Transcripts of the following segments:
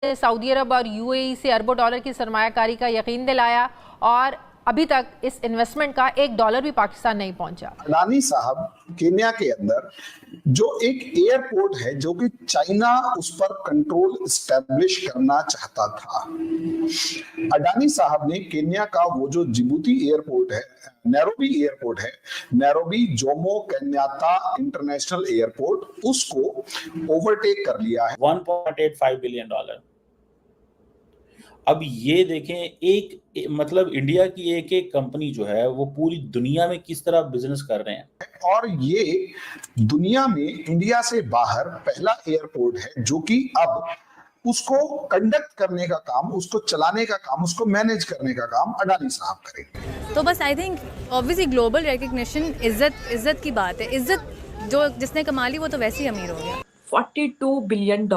Saudi अरब और UAE से अरबों डॉलर की सरमायाकारी का यकीन दिलाया और अभी तक इस इन्वेस्टमेंट का $1 भी पाकिस्तान नहीं पहुंचा। अडानी साहब केन्या के अंदर जो एक एयरपोर्ट है जो कि चाइना उस पर कंट्रोल एस्टेब्लिश करना चाहता था। अडानी साहब ने केन्या का वो जो जिबूती एयरपोर्ट है, नैरोबी एयरपोर्ट है, Nairobi Jomo Kenyatta international airport, उसको ओवरटेक कर लिया है। $1.85 बिलियन। अब ये देखें, एक मतलब इंडिया की एक एक कंपनी जो है वो पूरी दुनिया में किस तरह बिजनेस कर रहे हैं। और ये दुनिया में इंडिया से बाहर पहला एयरपोर्ट है जो कि अब उसको कंडक्ट करने का काम, उसको चलाने का काम, उसको मैनेज करने का काम अडानी साहब करेंगे। तो बस I think obviously global recognition, इज्जत की बात है। इज्जत जो जिसने कमा ली वो तो वैसे ही अमीर हो गया। $42 बिलियन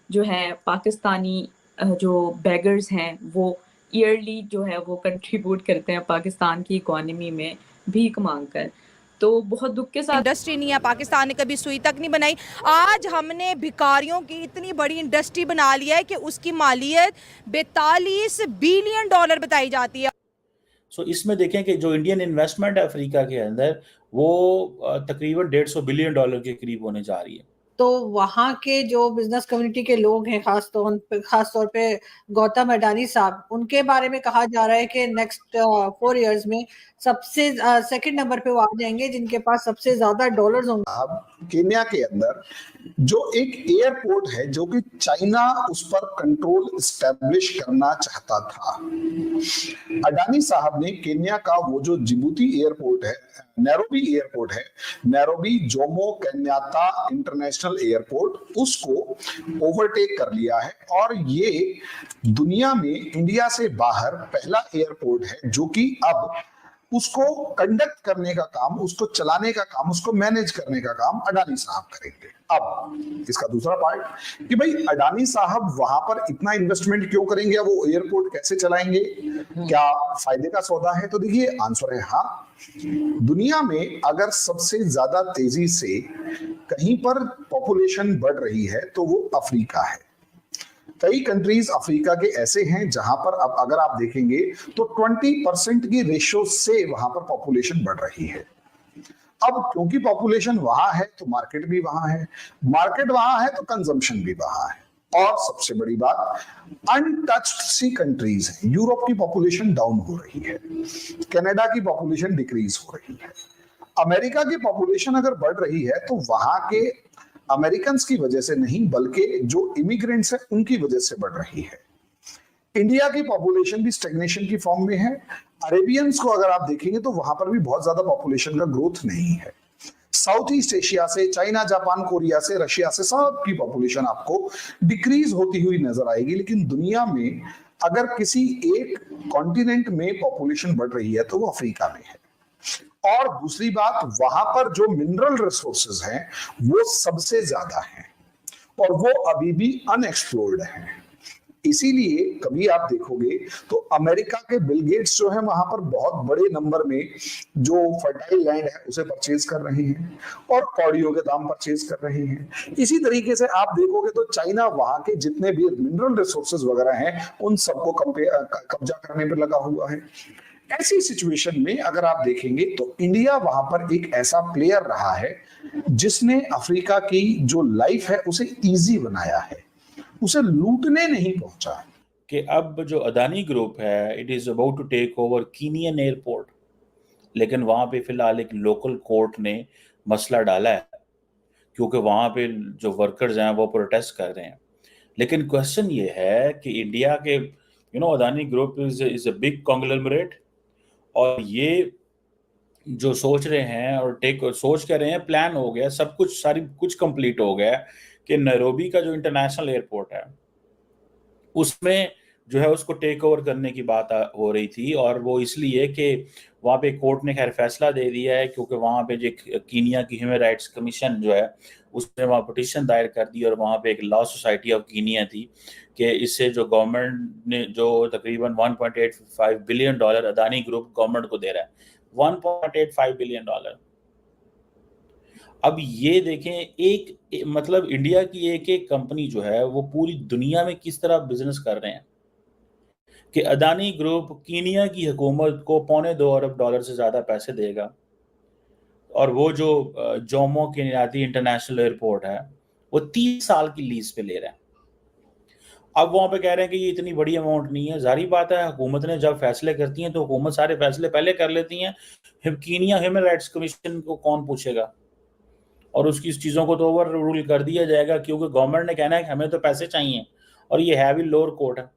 जो है पाकिस्तानी जो बेगर्स हैं वो ईयरली जो है वो कंट्रीब्यूट करते हैं पाकिस्तान की इकोनॉमी में भीख मांगकर। तो बहुत दुख के साथ इंडस्ट्री नहीं है, पाकिस्तान ने कभी सुई तक नहीं बनाई। आज हमने भिखारियों की इतनी बड़ी इंडस्ट्री बना लिया है कि उसकी मालियत $42 बिलियन बताई जाती है। सो इसमें देखें कि जो इंडियन इन्वेस्टमेंट है अफ्रीका के अंदर वो तकरीबन $150 बिलियन के करीब होने जा रही है। तो वहाँ के जो बिजनेस कम्युनिटी के लोग हैं, खास तौर पे गौतम अडानी साहब, उनके बारे में कहा जा रहा है कि नेक्स्ट 4 इयर्स में सबसे सेकंड नंबर पे वो आ जाएंगे जिनके पास सबसे ज्यादा डॉलर्स होंगे। अब केन्या के अंदर जो एक एयरपोर्ट है जो कि चाइना उस पर कंट्रोल एस्टेब्लिश करना चाहता था। अडानी साहब ने केन्या का वो जो जिबूती एयरपोर्ट है, नैरोबी एयरपोर्ट है, Nairobi Jomo Kenyatta international airport, उसको ओवरटेक कर लिया है। और ये दुनिया में इंडिया से बाहर पहला एयरपोर्ट है जो कि अब उसको कंडक्ट करने का काम, उसको चलाने का काम, उसको मैनेज करने का काम अडानी साहब करेंगे। अब इसका दूसरा पार्ट कि भाई अडानी साहब वहां पर इतना इन्वेस्टमेंट क्यों करेंगे, वो एयरपोर्ट कैसे चलाएंगे, क्या फायदे का सौदा है? तो देखिए आंसर है हाँ। दुनिया में अगर सबसे ज्यादा तेजी से कहीं पर पॉपुलेशन बढ़ रही है तो वो अफ्रीका है। कई कंट्रीज अफ्रीका के ऐसे हैं जहां पर अब अगर आप देखेंगे तो 20% की रेशियो से वहां पर पॉपुलेशन बढ़ रही है। अब क्योंकि पॉपुलेशन वहां है तो मार्केट भी वहां है, मार्केट वहां है तो कंजम्पशन भी वहां है। और सबसे बड़ी बात, अनटच्ड सी कंट्रीज हैं। यूरोप की पॉपुलेशन डाउन हो रही है, कनाडा की पॉपुलेशन डिक्रीज हो रही है, अमेरिका की पॉपुलेशन अगर बढ़ रही है तो वहां के अमेरिकन की वजह से नहीं बल्कि जो इमिग्रेंट्स हैं उनकी वजह से बढ़ रही है। इंडिया की पॉपुलेशन भी स्टेग्नेशन की फॉर्म में है। अरेबियंस को अगर आप देखेंगे तो वहां पर भी बहुत ज्यादा पॉपुलेशन का ग्रोथ नहीं है। साउथ ईस्ट एशिया से, चाइना, जापान, कोरिया से, रशिया से, सबकी पॉपुलेशन आपको डिक्रीज होती हुई नजर आएगी। लेकिन दुनिया में अगर किसी एक कॉन्टिनेंट में पॉपुलेशन बढ़ रही है तो वो अफ्रीका में है। और दूसरी बात, वहां पर जो मिनरल रिसोर्सेज हैं वो सबसे ज्यादा हैं और वो अभी भी अनएक्सप्लोर्ड हैं। इसीलिए कभी आप देखोगे तो अमेरिका के बिल गेट्स जो है वहां पर बहुत बड़े नंबर में जो फर्टाइल लैंड है उसे परचेज कर रहे हैं और कौड़ियों के दाम परचेज कर रहे हैं। इसी तरीके से आप देखोगे तो चाइना वहां के जितने भी मिनरल रिसोर्सेज वगैरह हैं उन सबको कब्जा करने पर लगा हुआ है। ऐसी सिचुएशन में अगर आप देखेंगे तो इंडिया वहां पर एक ऐसा प्लेयर रहा है जिसने अफ्रीका की जो लाइफ है उसे इजी बनाया है, उसे लूटने नहीं पहुंचा है। कि अब जो अदानी ग्रुप है it is about to take over Kenyan airport, लेकिन वहां पे फिलहाल एक लोकल कोर्ट ने मसला डाला है क्योंकि वहां पे जो वर्कर्स हैं वो प्रोटेस्ट कर रहे हैं। लेकिन क्वेश्चन ये है कि इंडिया के Adani group is a big conglomerate और ये जो सोच रहे हैं और सोच कर रहे हैं, प्लान हो गया, सब कुछ कुछ कंप्लीट हो गया कि नैरोबी का जो इंटरनेशनल एयरपोर्ट है उसमें जो है उसको टेक ओवर करने की बात हो रही थी। और वो इसलिए कि वहाँ पे कोर्ट ने खैर फैसला दे दिया है क्योंकि वहाँ पे जो कीनिया की ह्यूमन राइट्स कमीशन जो है उसने वहाँ पिटीशन दायर कर दी और वहाँ पे एक लॉ सोसाइटी ऑफ कीनिया थी कि इससे जो गवर्नमेंट ने जो तकरीबन $1.85 बिलियन अदानी ग्रुप गवर्नमेंट को दे रहा है, $1.85 बिलियन। अब ये देखें मतलब इंडिया की एक एक कंपनी जो है वो पूरी दुनिया में किस तरह बिजनेस कर रहे हैं कि अदानी ग्रुप कीनिया की हुकूमत को $2.25 अरब से ज्यादा पैसे देगा, और वो जो जोमो केनियाती इंटरनेशनल एयरपोर्ट है वो 30 साल की लीज पे ले रहा है। अब वहां पे कह रहे हैं कि ये इतनी बड़ी अमाउंट नहीं है। जारी बात है, हुकूमत ने जब फैसले करती है तो हुकूमत सारे फैसले पहले कर लेती है। कीनिया ह्यूमन राइट्स कमीशन को कौन पूछेगा, और उसकी इस चीज़ों को तो ओवर रूल कर दिया जाएगा, क्योंकि गवर्नमेंट ने कहना है कि हमें तो पैसे चाहिए, और ये है भी लोअर कोर्ट है।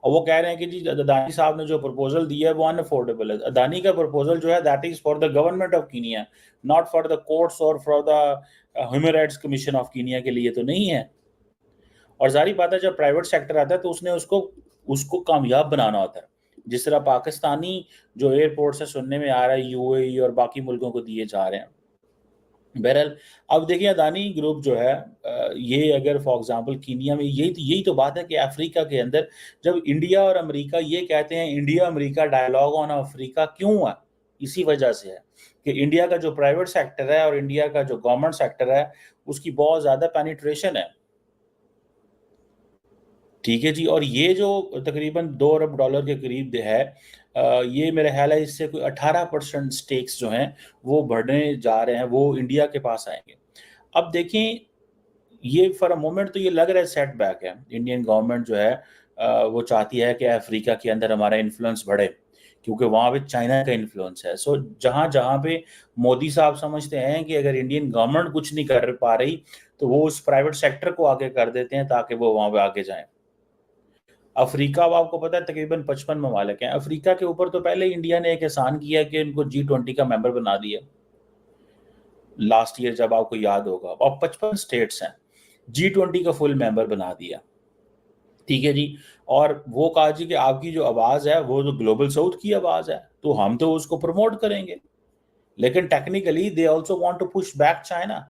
और वो कह रहे हैं कि जी अदानी साहब ने जो प्रपोजल दिया है वो अनअफोर्डेबल है। अदानी का प्रपोजल जो है that is for the government of Kenya, not for the courts और for the human rights commission of Kenya के लिए तो नहीं है। और जारी बात है, जब प्राइवेट सेक्टर आता है तो उसने उसको कामयाब बनाना होता है। जिस तरह पाकिस्तानी जो एयरपोर्ट से सुनने में आ रहा है यूएई और बाकी मुल्कों को दिए जा रहे हैं। बहरहाल अब देखिए अदानी ग्रुप जो है ये अगर फॉर एग्जांपल कीनिया में, यही तो बात है कि अफ्रीका के अंदर जब इंडिया और अमेरिका ये कहते हैं India America dialogue on Africa क्यों है, इसी वजह से है कि इंडिया का जो प्राइवेट सेक्टर है और इंडिया का जो गवर्नमेंट सेक्टर है उसकी बहुत ज्यादा पेनिट्रेशन है। ठीक है जी, और ये जो तकरीबन $2 अरब के करीब है, ये मेरा ख्याल है इससे कोई 18% स्टेक्स जो हैं वो बढ़ने जा रहे हैं, वो इंडिया के पास आएंगे। अब देखें, ये फॉर अ मोमेंट तो ये लग रहा है सेटबैक है। इंडियन गवर्नमेंट जो है वो चाहती है कि अफ्रीका के अंदर हमारा इन्फ्लुएंस बढ़े, क्योंकि वहाँ पे चाइना का इन्फ्लुएंस है। सो जहाँ पे मोदी साहब समझते हैं कि अगर इंडियन गवर्नमेंट कुछ नहीं कर पा रही तो वो उस प्राइवेट सेक्टर को आगे कर देते हैं ताकि वो वहाँ पे आगे जाएं। अफ्रीका, अब आपको पता है तकरीबन 55 ममालिक हैं। अफ्रीका के ऊपर तो पहले इंडिया ने एक एहसान किया कि उनको G20 का मेंबर बना दिया लास्ट ईयर, जब आपको याद होगा। अब 55 स्टेट्स हैं, G20 का फुल मेंबर बना दिया। ठीक है जी, और वो कहा जी कि आपकी जो आवाज़ है वो जो ग्लोबल साउथ की आवाज़ है तो हम तो उसको प्रमोट करेंगे, लेकिन technically they also want to push back China.